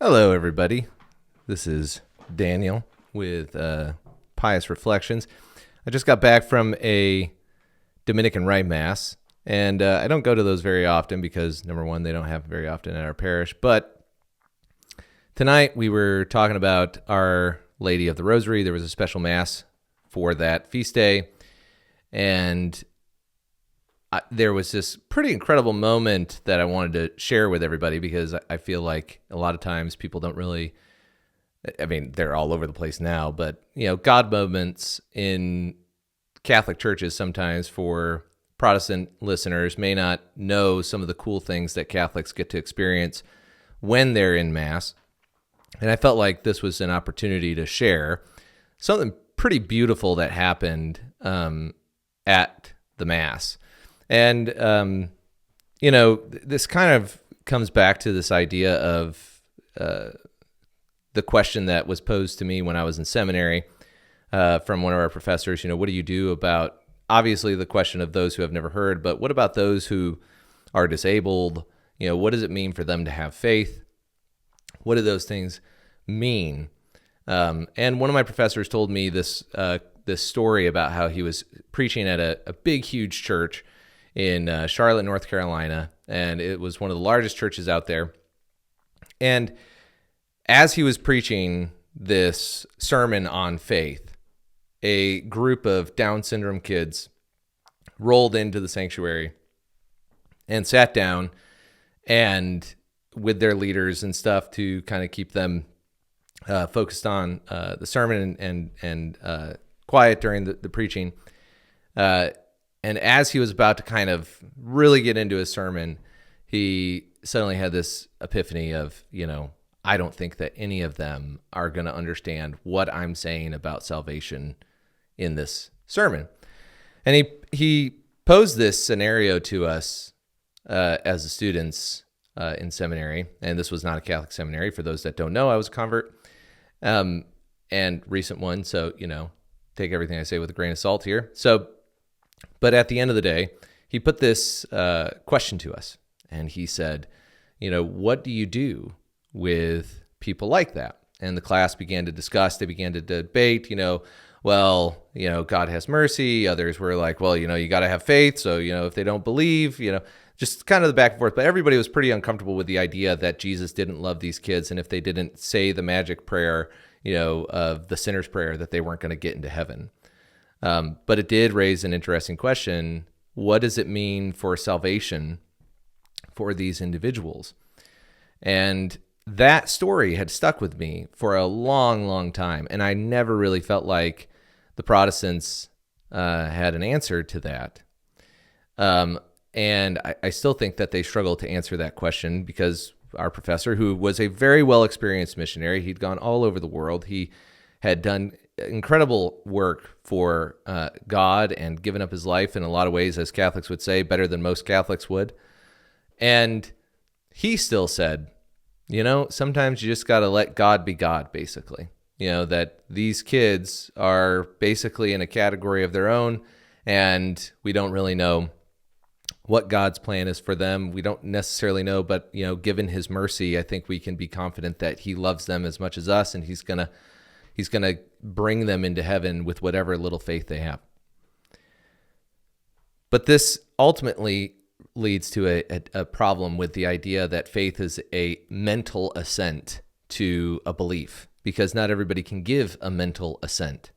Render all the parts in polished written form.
Hello, everybody. This is Daniel with Pious Reflections. I just got back from a Dominican Rite Mass, and I don't go to those very often because, number one, they don't happen very often at our parish. But tonight we were talking about Our Lady of the Rosary. There was a special Mass for that feast day, and there was this pretty incredible moment that I wanted to share with everybody because I feel like a lot of times people don't really, they're all over the place now, but, God moments in Catholic churches sometimes for Protestant listeners may not know some of the cool things that Catholics get to experience when they're in Mass. And I felt like this was an opportunity to share something pretty beautiful that happened at the Mass. And, this kind of comes back to this idea of the question that was posed to me when I was in seminary from one of our professors. What do you do about, obviously, the question of those who have never heard, but what about those who are disabled? What does it mean for them to have faith? What do those things mean? And one of my professors told me this story about how he was preaching at a big, huge church in Charlotte, North Carolina, and it was one of the largest churches out there. And as he was preaching this sermon on faith, a group of Down syndrome kids rolled into the sanctuary and sat down and with their leaders and stuff to kind of keep them focused on the sermon and quiet during the preaching. And as he was about to kind of really get into his sermon, he suddenly had this epiphany of, I don't think that any of them are going to understand what I'm saying about salvation in this sermon. And he posed this scenario to us as the students in seminary. And this was not a Catholic seminary. For those that don't know, I was a convert and recent one. So, take everything I say with a grain of salt here. But at the end of the day, he put this question to us, and he said, what do you do with people like that? And the class began to discuss, they began to debate, God has mercy. Others were like, well, you got to have faith. So, if they don't believe, just kind of the back and forth. But everybody was pretty uncomfortable with the idea that Jesus didn't love these kids. And if they didn't say the magic prayer, of the sinner's prayer, that they weren't going to get into heaven. But it did raise an interesting question. What does it mean for salvation for these individuals? And that story had stuck with me for a long, long time. And I never really felt like the Protestants had an answer to that. And I still think that they struggle to answer that question because our professor, who was a very well-experienced missionary, he'd gone all over the world. He had done incredible work for God and given up his life in a lot of ways, as Catholics would say, better than most Catholics would. And he still said, sometimes you just got to let God be God, basically. That these kids are basically in a category of their own, and we don't really know what God's plan is for them. We don't necessarily know, but, given his mercy, I think we can be confident that he loves them as much as us, and he's going to bring them into heaven with whatever little faith they have. But this ultimately leads to a problem with the idea that faith is a mental assent to a belief, because not everybody can give a mental assent.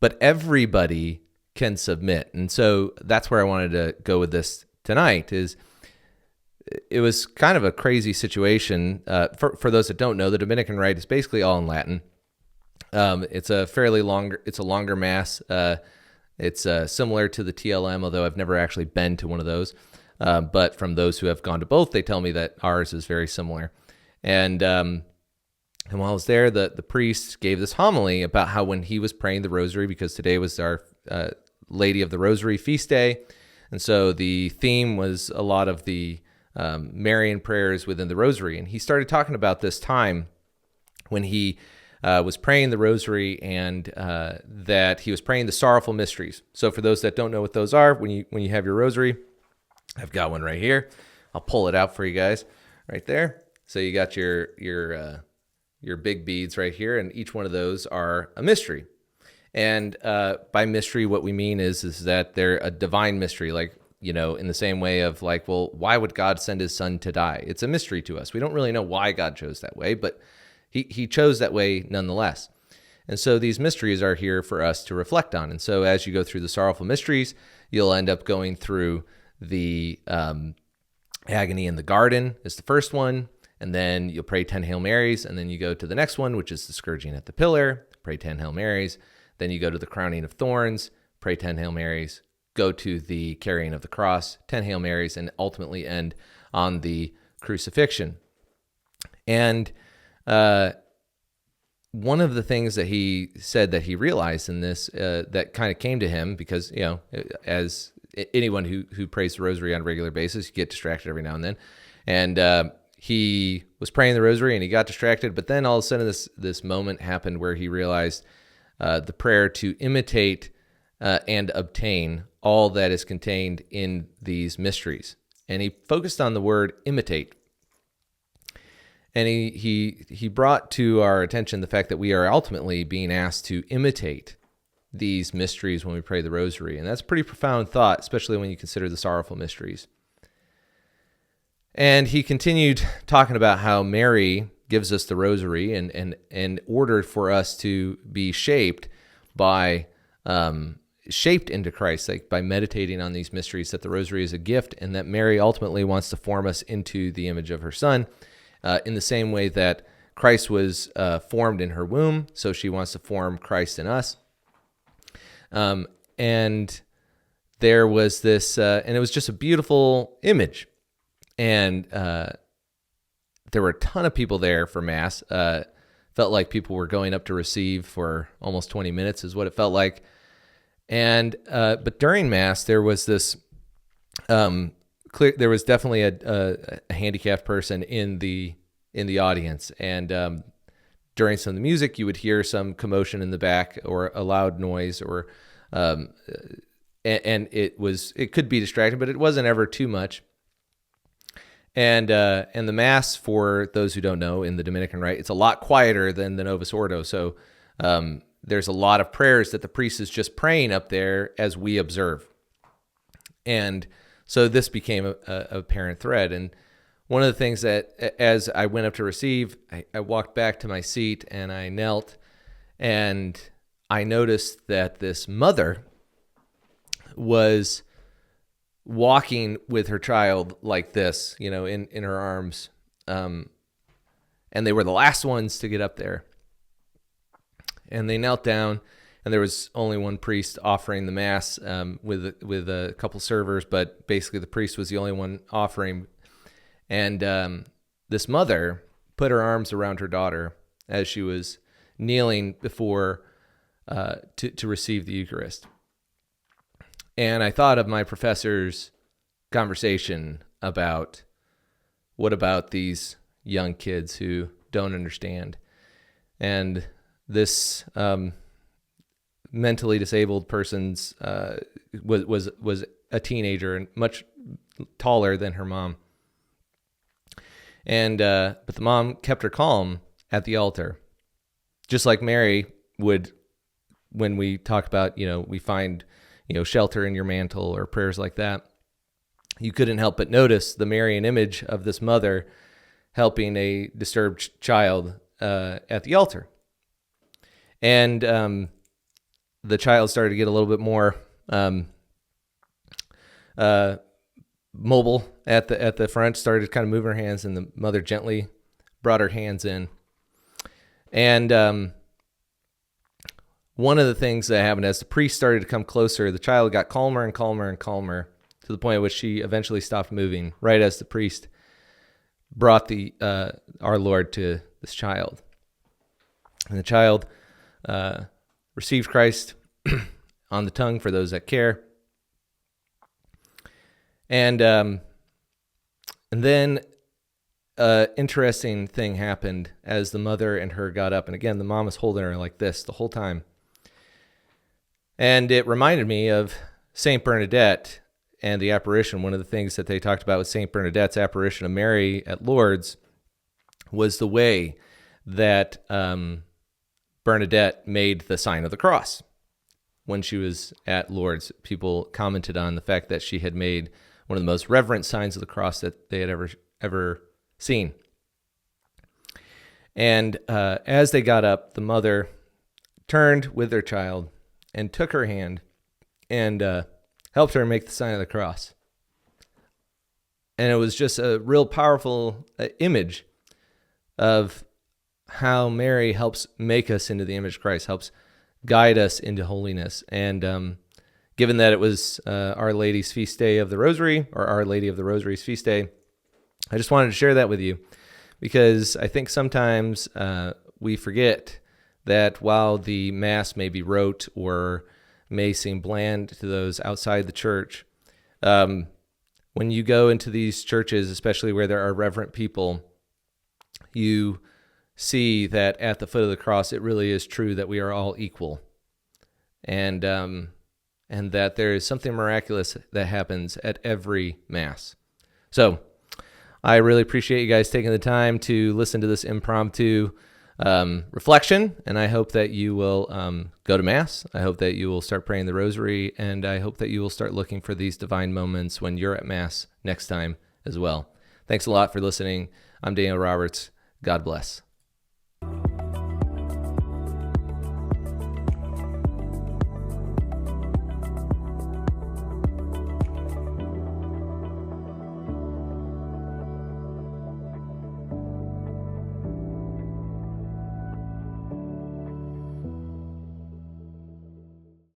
But everybody can submit. And so that's where I wanted to go with this tonight. It was kind of a crazy situation. For those that don't know, the Dominican Rite is basically all in Latin. It's a longer Mass. It's similar to the TLM, although I've never actually been to one of those. But from those who have gone to both, they tell me that ours is very similar. And while I was there, the priest gave this homily about how when he was praying the Rosary, because today was our Lady of the Rosary feast day, and so the theme was a lot of the Marian prayers within the Rosary. And he started talking about this time when he was praying the Rosary and that he was praying the sorrowful mysteries. So for those that don't know what those are, when you have your Rosary, I've got one right here. I'll pull it out for you guys right there. So you got your big beads right here, and each one of those are a mystery. And by mystery, what we mean is that they're a divine mystery, like, in the same way of like, well, why would God send his son to die? It's a mystery to us. We don't really know why God chose that way, but he chose that way nonetheless. And so these mysteries are here for us to reflect on. And so as you go through the sorrowful mysteries, you'll end up going through the agony in the garden is the first one. And then you'll pray 10 Hail Marys. And then you go to the next one, which is the scourging at the pillar, pray 10 Hail Marys. Then you go to the crowning of thorns, pray 10 Hail Marys, go to the carrying of the cross, 10 Hail Marys, and ultimately end on the crucifixion. And one of the things that he said that he realized in this that kind of came to him, because, as anyone who prays the rosary on a regular basis, you get distracted every now and then. And he was praying the rosary and he got distracted, but then all of a sudden this moment happened where he realized the prayer to imitate and obtain all that is contained in these mysteries. And he focused on the word imitate. And he brought to our attention the fact that we are ultimately being asked to imitate these mysteries when we pray the rosary. And that's a pretty profound thought, especially when you consider the sorrowful mysteries. And he continued talking about how Mary gives us the rosary and in order for us to be shaped into Christ, like by meditating on these mysteries, that the rosary is a gift and that Mary ultimately wants to form us into the image of her son. In the same way that Christ was formed in her womb, so she wants to form Christ in us. And there was this, and it was just a beautiful image. And there were a ton of people there for Mass. Felt like people were going up to receive for almost 20 minutes is what it felt like. And but during Mass, there was this there was definitely a handicapped person in the audience, and during some of the music, you would hear some commotion in the back or a loud noise, or and it could be distracting, but it wasn't ever too much. And the Mass, for those who don't know, in the Dominican Rite, it's a lot quieter than the Novus Ordo. So there's a lot of prayers that the priest is just praying up there as we observe. And so this became a apparent thread. And one of the things that, as I went up to receive, I walked back to my seat and I knelt, and I noticed that this mother was walking with her child like this, in her arms. And they were the last ones to get up there. And they knelt down, and there was only one priest offering the Mass with a couple servers, but basically the priest was the only one offering. And this mother put her arms around her daughter as she was kneeling before to receive the Eucharist. And I thought of my professor's conversation about, what about these young kids who don't understand? And this mentally disabled person's was a teenager and much taller than her mom. And but the mom kept her calm at the altar, just like Mary would when we talk about, we find, shelter in your mantle or prayers like that. You couldn't help but notice the Marian image of this mother helping a disturbed child at the altar. And the child started to get a little bit more mobile at the front, started kind of moving her hands, and the mother gently brought her hands in. And one of the things that happened as the priest started to come closer, the child got calmer and calmer and calmer to the point at which she eventually stopped moving, right as the priest brought our Lord to this child. And the child received Christ on the tongue for those that care. And then an interesting thing happened as the mother and her got up. And again, the mom was holding her like this the whole time. And it reminded me of St. Bernadette and the apparition. One of the things that they talked about with St. Bernadette's apparition of Mary at Lourdes was the way that Bernadette made the sign of the cross. When she was at Lourdes, people commented on the fact that she had made one of the most reverent signs of the cross that they had ever seen. And as they got up, the mother turned with their child and took her hand and helped her make the sign of the cross. And it was just a real powerful image of how Mary helps make us into the image of Christ, helps guide us into holiness. And given that it was Our Lady's feast day of the Rosary, or Our Lady of the Rosary's feast day, I just wanted to share that with you, because I think sometimes we forget that while the Mass may be rote or may seem bland to those outside the church, when you go into these churches, especially where there are reverent people, you see that at the foot of the cross, it really is true that we are all equal, and that there is something miraculous that happens at every Mass. So I really appreciate you guys taking the time to listen to this impromptu reflection, and I hope that you will go to Mass. I hope that you will start praying the Rosary, and I hope that you will start looking for these divine moments when you're at Mass next time as well. Thanks a lot for listening. I'm Daniel Roberts. God bless.